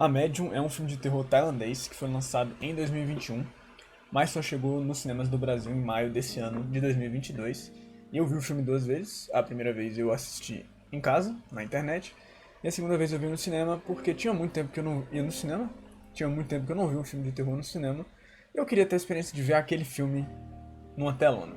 A Medium é um filme de terror tailandês que foi lançado em 2021, mas só chegou nos cinemas do Brasil em maio desse ano, de 2022. E eu vi o filme duas vezes. A primeira vez eu assisti em casa, na internet, e a segunda vez eu vi no cinema porque tinha muito tempo que eu não ia no cinema, tinha muito tempo que eu não vi um filme de terror no cinema, e eu queria ter a experiência de ver aquele filme numa telona.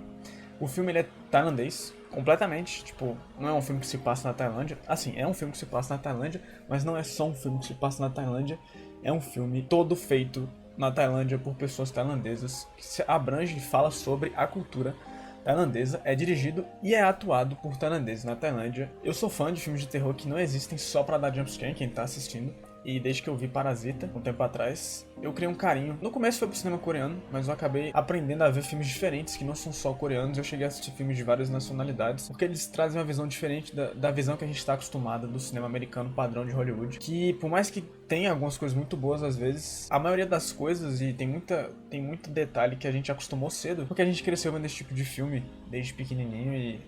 O filme ele é tailandês, completamente, tipo, não é um filme que se passa na Tailândia. Assim, é um filme que se passa na Tailândia, mas não é só um filme que se passa na Tailândia, é um filme todo feito na Tailândia por pessoas tailandesas, que se abrange e fala sobre a cultura tailandesa, é dirigido e é atuado por tailandeses na Tailândia. Eu sou fã de filmes de terror que não existem só pra dar jumpscare em quem tá assistindo. E desde que eu vi Parasita, um tempo atrás, eu criei um carinho. No começo foi pro cinema coreano, mas eu acabei aprendendo a ver filmes diferentes, que não são só coreanos. Eu cheguei a assistir filmes de várias nacionalidades, porque eles trazem uma visão diferente da visão que a gente tá acostumado do cinema americano padrão de Hollywood. Que, por mais que tenha algumas coisas muito boas às vezes, a maioria das coisas, e tem muito detalhe que a gente acostumou cedo, porque a gente cresceu vendo esse tipo de filme desde pequenininho e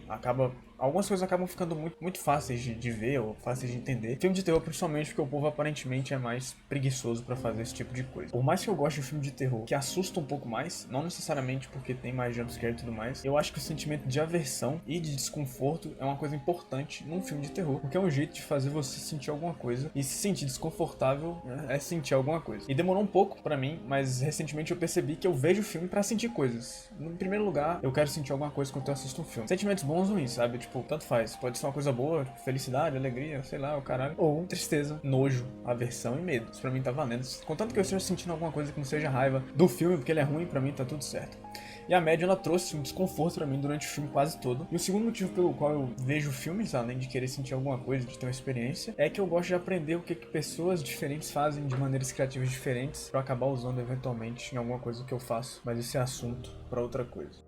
algumas coisas acabam ficando muito fáceis de ver ou fáceis de entender. Filme de terror, principalmente, porque o povo aparentemente é mais preguiçoso pra fazer esse tipo de coisa. Por mais que eu goste de filme de terror que assusta um pouco mais, não necessariamente porque tem mais jumpscare e tudo mais, eu acho que o sentimento de aversão e de desconforto é uma coisa importante num filme de terror, porque é um jeito de fazer você sentir alguma coisa, e se sentir desconfortável, né, é sentir alguma coisa. E demorou um pouco pra mim, mas recentemente eu percebi que eu vejo o filme pra sentir coisas. No primeiro lugar, eu quero sentir alguma coisa quando eu assisto um filme. Sentimentos bons ou ruins, sabe? Tipo, tanto faz. Pode ser uma coisa boa, tipo, felicidade, alegria, sei lá, o caralho. Ou tristeza, nojo, aversão e medo. Isso pra mim tá valendo. Contanto que eu esteja sentindo alguma coisa que não seja raiva do filme, porque ele é ruim, pra mim tá tudo certo. E a média, ela trouxe um desconforto pra mim durante o filme quase todo. E o segundo motivo pelo qual eu vejo filmes, além de querer sentir alguma coisa, de ter uma experiência, é que eu gosto de aprender o que pessoas diferentes fazem de maneiras criativas diferentes pra acabar usando eventualmente em alguma coisa que eu faço. Mas esse é assunto pra outra coisa.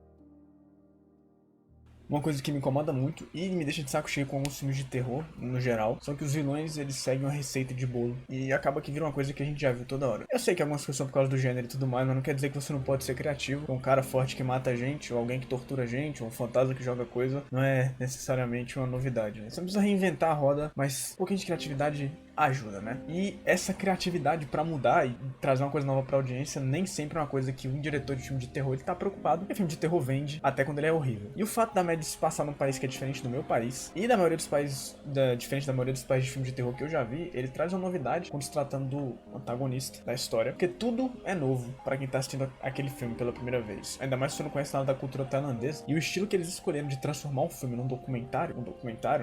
Uma coisa que me incomoda muito e me deixa de saco cheio com alguns filmes de terror, no geral, são que os vilões, eles seguem uma receita de bolo e acaba que vira uma coisa que a gente já viu toda hora. Eu sei que algumas coisas são por causa do gênero e tudo mais, mas não quer dizer que você não pode ser criativo. Um cara forte que mata a gente, ou alguém que tortura a gente, ou um fantasma que joga coisa, não é necessariamente uma novidade, né? Você não precisa reinventar a roda, mas um pouquinho de criatividade ajuda, né? E essa criatividade pra mudar e trazer uma coisa nova pra audiência nem sempre é uma coisa que um diretor de filme de terror ele tá preocupado, porque filme de terror vende até quando ele é horrível. E o fato da média se passar num país que é diferente do meu país e da maioria dos países, diferente da maioria dos países de filme de terror que eu já vi, ele traz uma novidade quando se tratando do antagonista da história, porque tudo é novo pra quem tá assistindo aquele filme pela primeira vez. Ainda mais se você não conhece nada da cultura tailandesa. E o estilo que eles escolheram de transformar o filme num documentário,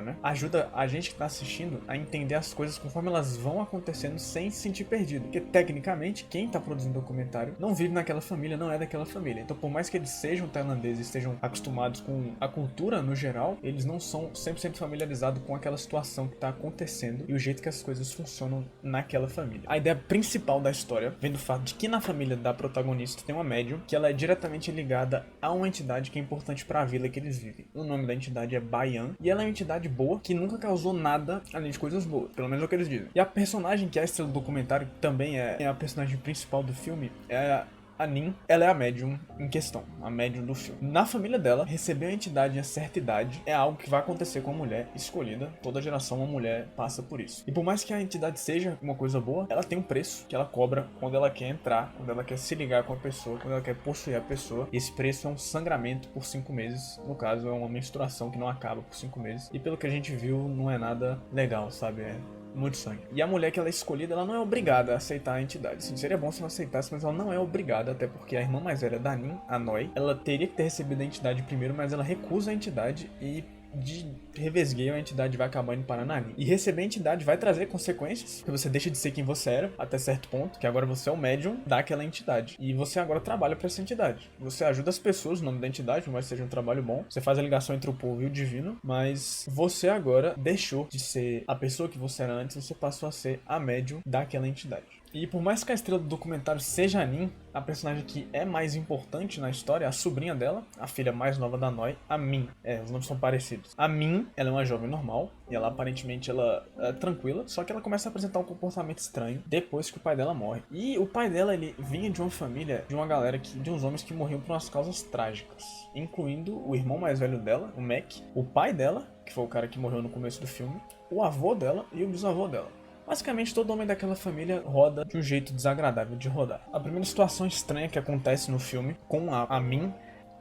né? Ajuda a gente que tá assistindo a entender as coisas conforme elas vão acontecendo sem se sentir perdido. Porque tecnicamente, quem tá produzindo documentário não vive naquela família, não é daquela família. Então, por mais que eles sejam tailandeses e estejam acostumados com a cultura no geral, eles não são 100% familiarizados com aquela situação que tá acontecendo e o jeito que as coisas funcionam naquela família. A ideia principal da história vem do fato de que na família da protagonista tem uma médium que ela é diretamente ligada a uma entidade que é importante para a vila que eles vivem. O nome da entidade é Bayan e ela é uma entidade boa que nunca causou nada além de coisas boas, pelo menos é o que eles dizem. E a personagem que é a estrela do documentário, que também é a personagem principal do filme, é a Nin. Ela é a médium em questão, a médium do filme. Na família dela, receber a entidade em certa idade é algo que vai acontecer com a mulher escolhida. Toda geração uma mulher passa por isso. E por mais que a entidade seja uma coisa boa, ela tem um preço que ela cobra quando ela quer entrar, quando ela quer se ligar com a pessoa, quando ela quer possuir a pessoa. E esse preço é um sangramento por 5 meses. No caso, é uma menstruação que não acaba por 5 meses. E pelo que a gente viu, não é nada legal, sabe? É muito sangue. E a mulher que ela é escolhida, ela não é obrigada a aceitar a entidade. Sim, seria bom se ela aceitasse, mas ela não é obrigada, até porque a irmã mais velha da Nin, a Noi, ela teria que ter recebido a entidade primeiro, mas ela recusa a entidade e de revesgueio a entidade vai acabar indo para Nani. E receber a entidade vai trazer consequências, porque você deixa de ser quem você era até certo ponto, que agora você é o médium daquela entidade. E você agora trabalha para essa entidade. Você ajuda as pessoas, o nome da entidade, por mais que seja um trabalho bom. Você faz a ligação entre o povo e o divino, mas você agora deixou de ser a pessoa que você era antes, você passou a ser a médium daquela entidade. E por mais que a estrela do documentário seja a Nin, a personagem que é mais importante na história é a sobrinha dela, a filha mais nova da Noi, a Min. Os nomes são parecidos. A Min, ela é uma jovem normal, e ela aparentemente ela é tranquila, só que ela começa a apresentar um comportamento estranho depois que o pai dela morre. E o pai dela, ele vinha de uma família, de uma galera, de uns homens que morriam por umas causas trágicas, incluindo o irmão mais velho dela, o Mac, o pai dela, que foi o cara que morreu no começo do filme, o avô dela e o bisavô dela. Basicamente, todo homem daquela família roda de um jeito desagradável de rodar. A primeira situação estranha que acontece no filme com a Min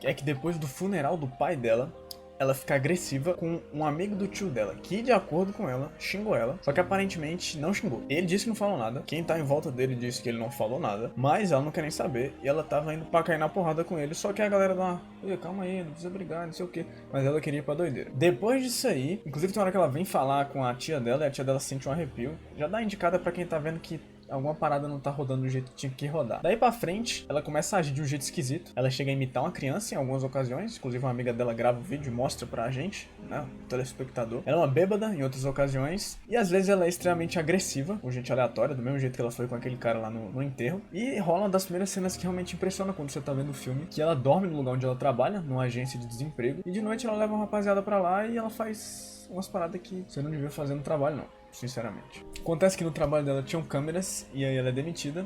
é que depois do funeral do pai dela, ela fica agressiva com um amigo do tio dela, que de acordo com ela, xingou ela, só que aparentemente não xingou. Ele disse que não falou nada, quem tá em volta dele disse que ele não falou nada, mas ela não quer nem saber, e ela tava indo pra cair na porrada com ele, só que a galera dá uma, calma aí, não precisa brigar, não sei o que, mas ela queria ir pra doideira. Depois disso aí, inclusive tem uma hora que ela vem falar com a tia dela, e a tia dela sente um arrepio, já dá indicada pra quem tá vendo que alguma parada não tá rodando do jeito que tinha que rodar. Daí pra frente, ela começa a agir de um jeito esquisito. Ela chega a imitar uma criança em algumas ocasiões. Inclusive uma amiga dela grava o vídeo e mostra pra gente, né, o telespectador. Ela é uma bêbada em outras ocasiões. E às vezes ela é extremamente agressiva, com gente aleatória, do mesmo jeito que ela foi com aquele cara lá no enterro. E rola uma das primeiras cenas que realmente impressiona quando você tá vendo o filme, que ela dorme no lugar onde ela trabalha, numa agência de desemprego. E de noite ela leva uma rapaziada pra lá e ela faz umas paradas que você não devia fazer no trabalho, não. Sinceramente. Acontece que no trabalho dela tinham câmeras e aí ela é demitida.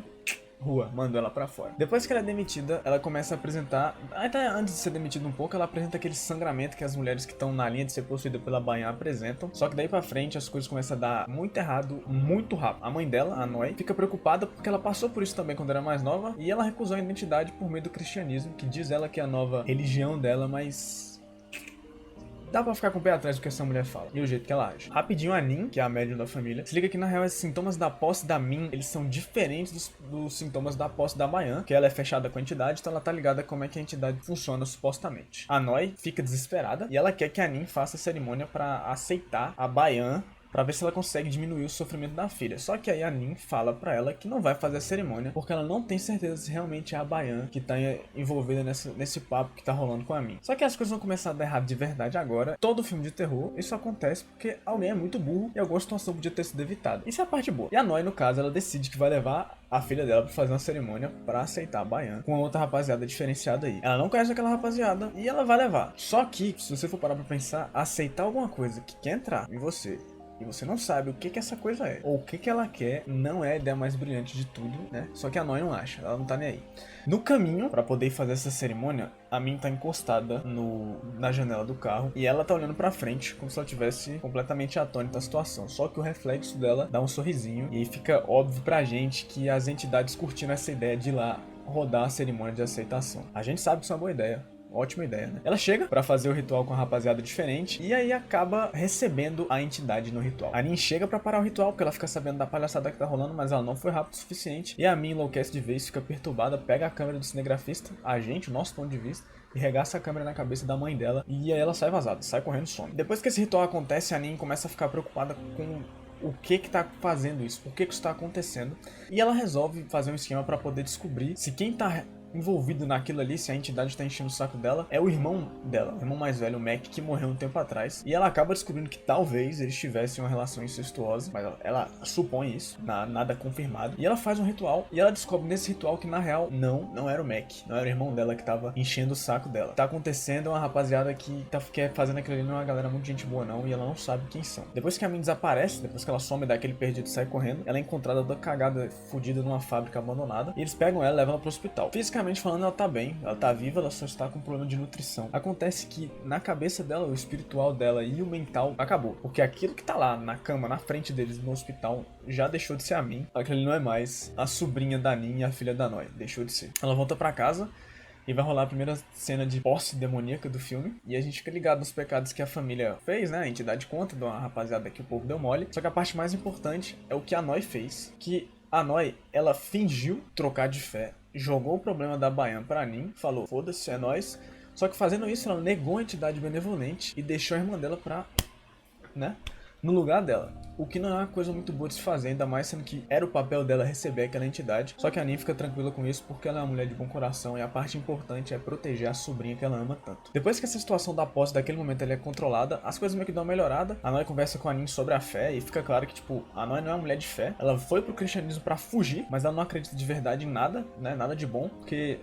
Rua, mandou ela pra fora. Depois que ela é demitida, ela começa a apresentar. Até antes de ser demitida um pouco, ela apresenta aquele sangramento que as mulheres que estão na linha de ser possuída pela Bayan apresentam. Só que daí pra frente as coisas começam a dar muito errado, muito rápido. A mãe dela, a Noi, fica preocupada porque ela passou por isso também quando era mais nova. E ela recusou a identidade por meio do cristianismo, que diz ela que é a nova religião dela, mas dá pra ficar com o pé atrás do que essa mulher fala e o jeito que ela age. Rapidinho, a Nin, que é a médium da família, se liga que na real esses sintomas da posse da Min, eles são diferentes dos sintomas da posse da Bayan, que ela é fechada com a entidade, então ela tá ligada a como é que a entidade funciona supostamente. A Noi fica desesperada e ela quer que a Nin faça a cerimônia pra aceitar a Bayan, pra ver se ela consegue diminuir o sofrimento da filha. Só que aí a Nin fala pra ela que não vai fazer a cerimônia, porque ela não tem certeza se realmente é a Bayan que tá envolvida nesse papo que tá rolando com a Min. Só que as coisas vão começar a dar errado de verdade agora. Todo filme de terror, isso acontece porque alguém é muito burro e alguma situação podia ter sido evitada. Isso é a parte boa. E a Noi, no caso, ela decide que vai levar a filha dela pra fazer uma cerimônia pra aceitar a Bayan com uma outra rapaziada diferenciada aí. Ela não conhece aquela rapaziada e ela vai levar. Só que, se você for parar pra pensar, aceitar alguma coisa que quer entrar em você e você não sabe o que essa coisa é, ou o que ela quer, não é a ideia mais brilhante de tudo, né? Só que a Noi não acha, ela não tá nem aí. No caminho, pra poder fazer essa cerimônia, a Min tá encostada na janela do carro e ela tá olhando pra frente, como se ela tivesse completamente atônita à situação. Só que o reflexo dela dá um sorrisinho e fica óbvio pra gente que as entidades curtiram essa ideia de ir lá rodar a cerimônia de aceitação. A gente sabe que isso é uma boa ideia. Ótima ideia, né? Ela chega pra fazer o ritual com a rapaziada diferente e aí acaba recebendo a entidade no ritual. A Nin chega pra parar o ritual porque ela fica sabendo da palhaçada que tá rolando, mas ela não foi rápido o suficiente. E a Min enlouquece de vez, fica perturbada, pega a câmera do cinegrafista, a gente, o nosso ponto de vista, e regaça a câmera na cabeça da mãe dela. E aí ela sai vazada, sai correndo e some. Depois que esse ritual acontece, a Nin começa a ficar preocupada com o que tá fazendo isso, por que isso tá acontecendo. E ela resolve fazer um esquema pra poder descobrir se quem tá envolvido naquilo ali, se a entidade tá enchendo o saco dela, é o irmão dela, o irmão mais velho, o Mac, que morreu um tempo atrás. E ela acaba descobrindo que talvez eles tivessem uma relação incestuosa, mas ela supõe isso, nada confirmado. E ela faz um ritual, e ela descobre nesse ritual que na real não era o Mac, não era o irmão dela que tava enchendo o saco dela. Tá acontecendo uma rapaziada que quer fazendo aquilo ali, não é uma galera muito gente boa não, e ela não sabe quem são. Depois que a Min desaparece, depois que ela some daquele perdido e sai correndo, ela é encontrada toda cagada, fodida numa fábrica abandonada, e eles pegam ela e levam ela pro hospital. Fisicamente falando, ela tá bem, ela tá viva, ela só está com um problema de nutrição. Acontece que na cabeça dela, o espiritual dela e o mental acabou, porque aquilo que tá lá na cama, na frente deles no hospital, já deixou de ser a Min. Aquele não é mais a sobrinha da Nin e a filha da Noi, deixou de ser. Ela volta pra casa e vai rolar a primeira cena de posse demoníaca do filme. E a gente fica ligado nos pecados que a família fez, né? A entidade conta de uma rapaziada que o povo deu mole. Só que a parte mais importante é o que a Noi fez. Que a Noi, ela fingiu trocar de fé, jogou o problema da Bayan pra Nin, falou, foda-se, é nóis. Só que fazendo isso, ela negou a entidade benevolente e deixou a irmã dela pra, né, no lugar dela. O que não é uma coisa muito boa de se fazer, ainda mais sendo que era o papel dela receber aquela entidade. Só que a Nin fica tranquila com isso porque ela é uma mulher de bom coração e a parte importante é proteger a sobrinha que ela ama tanto. Depois que essa situação da posse daquele momento ela é controlada, as coisas meio que dão uma melhorada. A Noi conversa com a Nin sobre a fé e fica claro que, tipo, a Noi não é uma mulher de fé. Ela foi pro cristianismo pra fugir, mas ela não acredita de verdade em nada, né, nada de bom, porque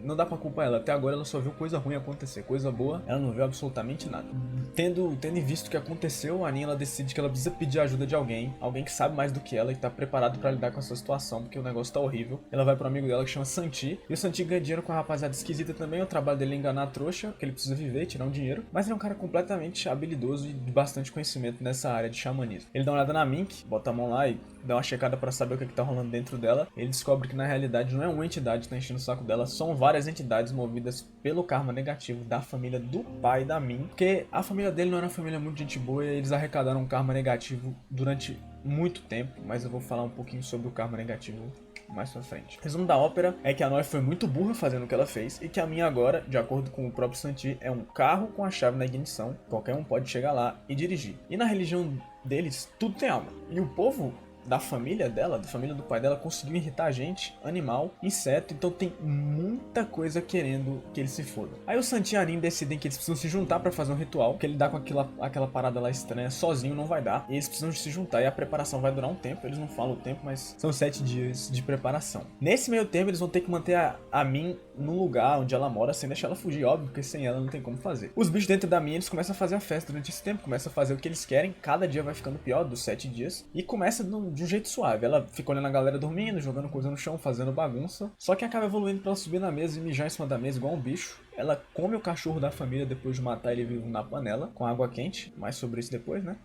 não dá pra culpar ela. Até agora ela só viu coisa ruim acontecer. Coisa boa, ela não viu absolutamente nada. Tendo em visto o que aconteceu, a Anin, ela decide que ela precisa pedir ajuda de alguém que sabe mais do que ela e tá preparado pra lidar com essa situação, porque o negócio tá horrível. Ela vai pro amigo dela que chama Santi, e o Santi ganha dinheiro com a rapaziada esquisita também. O trabalho dele é enganar a trouxa, que ele precisa viver, tirar um dinheiro, mas ele é um cara completamente habilidoso e de bastante conhecimento nessa área de xamanismo. Ele dá uma olhada na Mink, bota a mão lá e dá uma checada pra saber o que tá rolando dentro dela. Ele descobre que na realidade não é uma entidade que tá enchendo o saco dela, são várias entidades movidas pelo karma negativo da família do pai da Min, porque a família dele não era uma família muito gente boa e eles arrecadaram um karma negativo durante muito tempo, mas eu vou falar um pouquinho sobre o karma negativo mais pra frente. O resumo da ópera é que a Noi foi muito burra fazendo o que ela fez e que a Min agora, de acordo com o próprio Santi, é um carro com a chave na ignição, qualquer um pode chegar lá e dirigir. E na religião deles, tudo tem alma. E o povo da família dela, da família do pai dela, conseguiu irritar a gente, animal, inseto, então tem muita coisa querendo que eles se fodam. Aí o Santi e a Arin decidem que eles precisam se juntar pra fazer um ritual, que ele dá com aquela parada lá estranha, sozinho não vai dar, e eles precisam se juntar e a preparação vai durar um tempo, eles não falam o tempo, mas são 7 dias de preparação. Nesse meio tempo eles vão ter que manter a Min num lugar onde ela mora, sem deixar ela fugir, óbvio, porque sem ela não tem como fazer. Os bichos dentro da Min, eles começam a fazer a festa durante esse tempo, começam a fazer o que eles querem, cada dia vai ficando pior, dos 7 dias, e começa de um jeito suave. Ela fica olhando a galera dormindo, jogando coisa no chão, fazendo bagunça. Só que acaba evoluindo pra ela subir na mesa e mijar em cima da mesa igual um bicho. Ela come o cachorro da família depois de matar ele vivo na panela, com água quente. Mais sobre isso depois, né?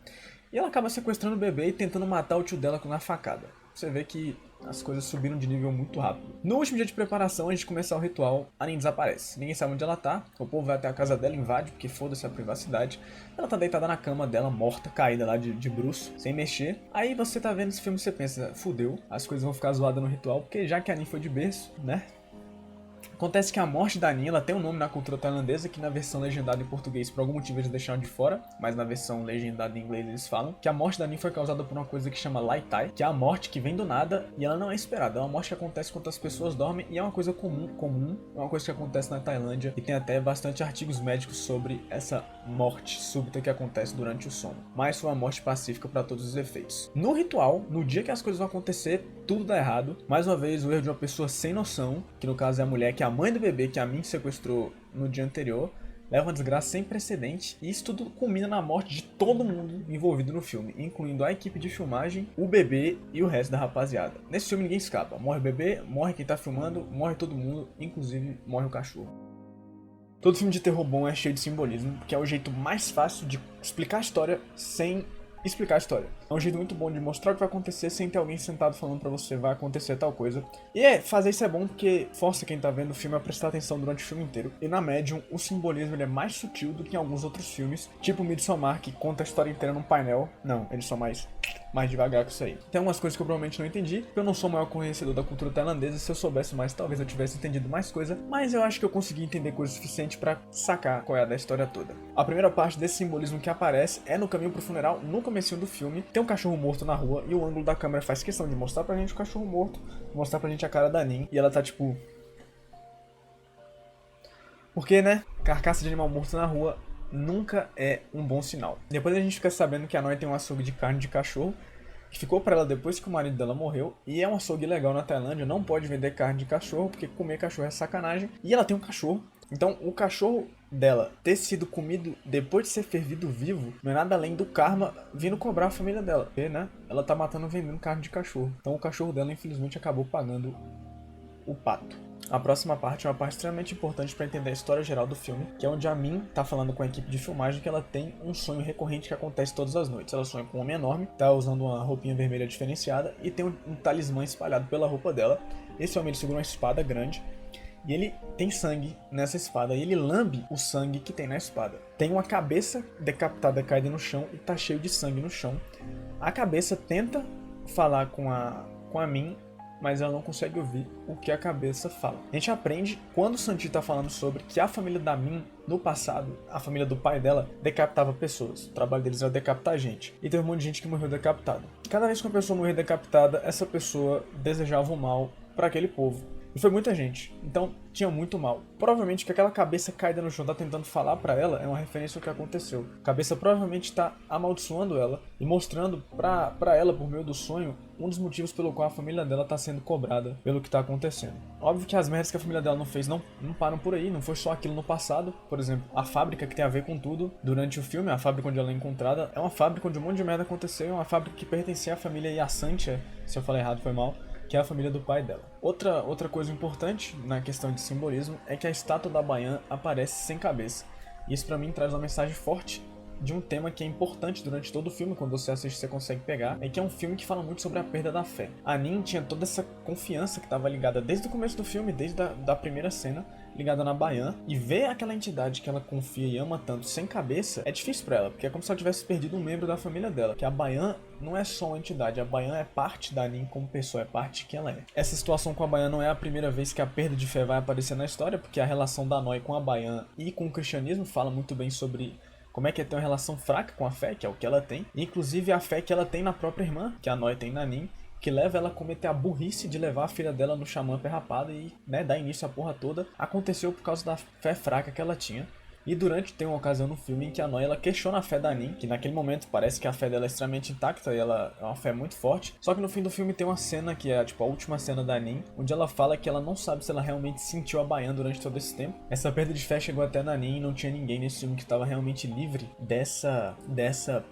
E ela acaba sequestrando o bebê e tentando matar o tio dela com uma facada. Você vê que as coisas subiram de nível muito rápido. No último dia de preparação, antes de começar o ritual, a Anin desaparece. Ninguém sabe onde ela tá. O povo vai até a casa dela, invade, porque foda-se a privacidade. Ela tá deitada na cama dela, morta, caída lá de bruço, sem mexer. Aí você tá vendo esse filme e você pensa, fudeu, as coisas vão ficar zoadas no ritual, porque já que a Anin foi de berço, né? Acontece que a morte da Anin, ela tem um nome na cultura tailandesa, que na versão legendada em português por algum motivo eles deixaram de fora, mas na versão legendada em inglês eles falam que a morte da Anin foi causada por uma coisa que chama Lai Tai, que é a morte que vem do nada e ela não é esperada, é uma morte que acontece quando as pessoas dormem e é uma coisa comum, é uma coisa que acontece na Tailândia e tem até bastante artigos médicos sobre essa morte súbita que acontece durante o sono, mas foi uma morte pacífica para todos os efeitos. No ritual, no dia que as coisas vão acontecer, tudo dá errado, mais uma vez o erro de uma pessoa sem noção, que no caso é a mulher que é a mãe do bebê que a Min sequestrou no dia anterior, leva uma desgraça sem precedente e isso tudo culmina na morte de todo mundo envolvido no filme, incluindo a equipe de filmagem, o bebê e o resto da rapaziada. Nesse filme ninguém escapa, morre o bebê, morre quem tá filmando, morre todo mundo, inclusive morre o cachorro. Todo filme de terror bom é cheio de simbolismo, porque é o jeito mais fácil de explicar a história sem explicar a história. É um jeito muito bom de mostrar o que vai acontecer sem ter alguém sentado falando pra você vai acontecer tal coisa. E fazer isso é bom porque força quem tá vendo o filme a prestar atenção durante o filme inteiro. E na Medium, o simbolismo ele é mais sutil do que em alguns outros filmes, tipo Midsommar, que conta a história inteira num painel. Não, eles são mais devagar com isso aí. Tem algumas coisas que eu provavelmente não entendi, porque eu não sou o maior conhecedor da cultura tailandesa. Se eu soubesse mais, talvez eu tivesse entendido mais coisa, mas eu acho que eu consegui entender coisa suficiente pra sacar qual é a da história toda. A primeira parte desse simbolismo que aparece é no caminho pro funeral, no comecinho do filme. Tem um cachorro morto na rua e o ângulo da câmera faz questão de mostrar pra gente o cachorro morto, mostrar pra gente a cara da Anin, e ela tá tipo... Porque, né? Carcaça de animal morto na rua nunca é um bom sinal. Depois a gente fica sabendo que a Noi tem um açougue de carne de cachorro, que ficou pra ela depois que o marido dela morreu, e é um açougue legal na Tailândia, não pode vender carne de cachorro, porque comer cachorro é sacanagem, e ela tem um cachorro. Então o cachorro dela ter sido comido depois de ser fervido vivo não é nada além do karma vindo cobrar a família dela, porque, né, ela tá matando vendendo carne de cachorro. Então o cachorro dela infelizmente acabou pagando o pato. A próxima parte é uma parte extremamente importante para entender a história geral do filme, que é onde a Min tá falando com a equipe de filmagem que ela tem um sonho recorrente que acontece todas as noites. Ela sonha com um homem enorme, tá usando uma roupinha vermelha diferenciada e tem um talismã espalhado pela roupa dela. Esse homem ele segura uma espada grande e ele tem sangue nessa espada e ele lambe o sangue que tem na espada. Tem uma cabeça decapitada caída no chão e tá cheio de sangue no chão. A cabeça tenta falar com a Min, mas ela não consegue ouvir o que a cabeça fala. A gente aprende quando o Santi tá falando sobre que a família da Min, no passado, a família do pai dela, decapitava pessoas. O trabalho deles era decapitar gente. E teve um monte de gente que morreu decapitada. Cada vez que uma pessoa morria decapitada, essa pessoa desejava o mal para aquele povo. E foi muita gente, então tinha muito mal. Provavelmente que aquela cabeça caída no chão tá tentando falar pra ela é uma referência ao que aconteceu. A cabeça provavelmente tá amaldiçoando ela e mostrando pra ela, por meio do sonho, um dos motivos pelo qual a família dela tá sendo cobrada pelo que tá acontecendo. Óbvio que as merdas que a família dela não fez não param por aí, não foi só aquilo no passado. Por exemplo, a fábrica que tem a ver com tudo durante o filme, a fábrica onde ela é encontrada, é uma fábrica onde um monte de merda aconteceu, é uma fábrica que pertencia à família Yasantia, se eu falei errado foi mal, que é a família do pai dela. Outra coisa importante na questão de simbolismo é que a estátua da Bayan aparece sem cabeça. E isso pra mim traz uma mensagem forte de um tema que é importante durante todo o filme. Quando você assiste você consegue pegar, é que é um filme que fala muito sobre a perda da fé. A Nin tinha toda essa confiança que estava ligada desde o começo do filme, desde da primeira cena, ligada na Bayan, e ver aquela entidade que ela confia e ama tanto sem cabeça é difícil pra ela, porque é como se ela tivesse perdido um membro da família dela, que a Bayan não é só uma entidade, a Bayan é parte da Nin como pessoa, é parte de quem ela é. Essa situação com a Bayan não é a primeira vez que a perda de fé vai aparecer na história, porque a relação da Noi com a Bayan e com o cristianismo fala muito bem sobre como é que é ter uma relação fraca com a fé, que é o que ela tem, inclusive a fé que ela tem na própria irmã, que a Noi tem na Nin, que leva ela a cometer a burrice de levar a filha dela no xamã perrapado e, dar início à porra toda, aconteceu por causa da fé fraca que ela tinha. E durante tem uma ocasião no filme em que a Noi ela questiona a fé da Nin, que naquele momento parece que a fé dela é extremamente intacta e ela é uma fé muito forte. Só que no fim do filme tem uma cena que é tipo a última cena da Nin, onde ela fala que ela não sabe se ela realmente sentiu a Bayan durante todo esse tempo. Essa perda de fé chegou até na Nin e não tinha ninguém nesse filme que estava realmente livre dessa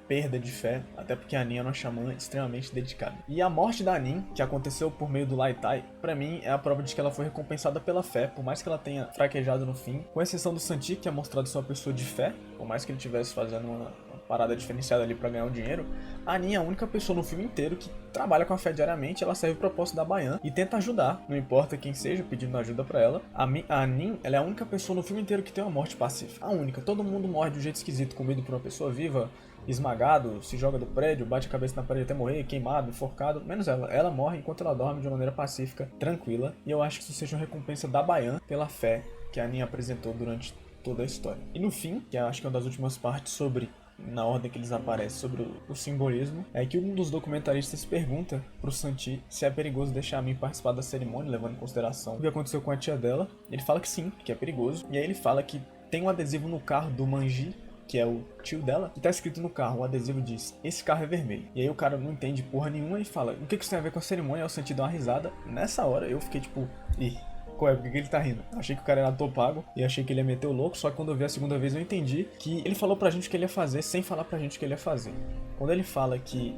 perda de fé, até porque a Nin era uma xamã extremamente dedicada. E a morte da Nin, que aconteceu por meio do Lai Tai, pra mim é a prova de que ela foi recompensada pela fé, por mais que ela tenha fraquejado no fim, com exceção do Santi, que é mostrado ser uma pessoa de fé, por mais que ele estivesse fazendo uma parada diferenciada ali pra ganhar um dinheiro. A Nin é a única pessoa no filme inteiro que trabalha com a fé diariamente, ela serve o propósito da Bayan e tenta ajudar, não importa quem seja, pedindo ajuda pra ela. A Nin, ela é a única pessoa no filme inteiro que tem uma morte pacífica, a única. Todo mundo morre de um jeito esquisito, comido por uma pessoa viva, esmagado, se joga do prédio, bate a cabeça na parede até morrer, queimado, enforcado, menos ela. Ela morre enquanto ela dorme de uma maneira pacífica, tranquila, e eu acho que isso seja uma recompensa da Bayan pela fé que a Nin apresentou durante toda a história. E no fim, que eu acho que é uma das últimas partes sobre, na ordem que eles aparecem, sobre o simbolismo, é que um dos documentaristas pergunta pro Santi se é perigoso deixar a Min participar da cerimônia, levando em consideração o que aconteceu com a tia dela. Ele fala que sim, que é perigoso, e aí ele fala que tem um adesivo no carro do Manji, que é o tio dela, e tá escrito no carro, o adesivo diz, esse carro é vermelho. E aí o cara não entende porra nenhuma e fala, o que isso tem a ver com a cerimônia? Aí o Santi dá uma risada. Nessa hora eu fiquei tipo, ih, qual é? Por que ele tá rindo? Achei que o cara era ator pago e achei que ele ia meter o louco, só que quando eu vi a segunda vez eu entendi que ele falou pra gente o que ele ia fazer sem falar pra gente o que ele ia fazer. Quando ele fala que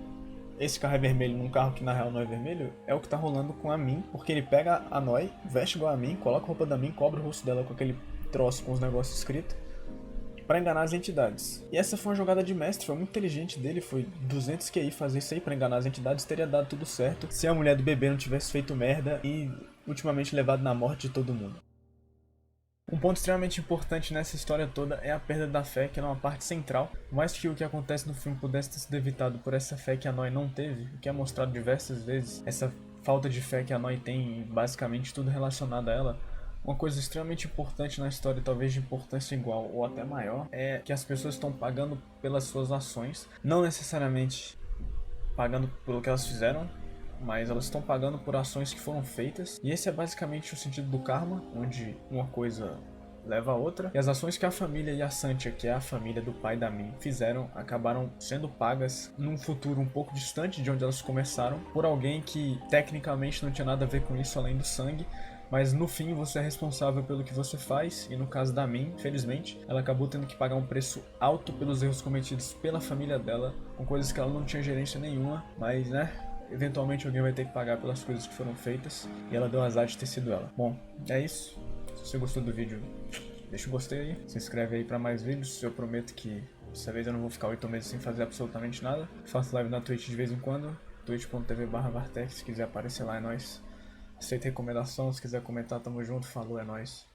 esse carro é vermelho num carro que na real não é vermelho, é o que tá rolando com a Min, porque ele pega a Noi, veste igual a Min, coloca a roupa da Min, cobre o rosto dela com aquele troço com os negócios escritos pra enganar as entidades. E essa foi uma jogada de mestre, foi muito inteligente dele, foi 200 QI fazer isso aí pra enganar as entidades, teria dado tudo certo se a mulher do bebê não tivesse feito merda e ultimamente levado na morte de todo mundo. Um ponto extremamente importante nessa história toda é a perda da fé, que é uma parte central. Mais que o que acontece no filme pudesse ter sido evitado por essa fé que a Noi não teve, o que é mostrado diversas vezes, essa falta de fé que a Noi tem e basicamente tudo relacionado a ela. Uma coisa extremamente importante na história, talvez de importância igual ou até maior, é que as pessoas estão pagando pelas suas ações, não necessariamente pagando pelo que elas fizeram, mas elas estão pagando por ações que foram feitas. E esse é basicamente o sentido do karma, onde uma coisa leva a outra. E as ações que a família Yasantia, que é a família do pai da Min, fizeram, acabaram sendo pagas num futuro um pouco distante de onde elas começaram, por alguém que tecnicamente não tinha nada a ver com isso além do sangue. Mas no fim você é responsável pelo que você faz, e no caso da Min, felizmente, ela acabou tendo que pagar um preço alto pelos erros cometidos pela família dela, com coisas que ela não tinha gerência nenhuma, mas eventualmente alguém vai ter que pagar pelas coisas que foram feitas, e ela deu azar de ter sido ela. Bom, é isso. Se você gostou do vídeo, deixa o gostei aí, se inscreve aí pra mais vídeos. Eu prometo que dessa vez eu não vou ficar 8 meses sem fazer absolutamente nada. Faço live na Twitch de vez em quando, twitch.tv/Vartex, se quiser aparecer lá é nóis. Aceita recomendação, se quiser comentar, tamo junto, falou, é nóis.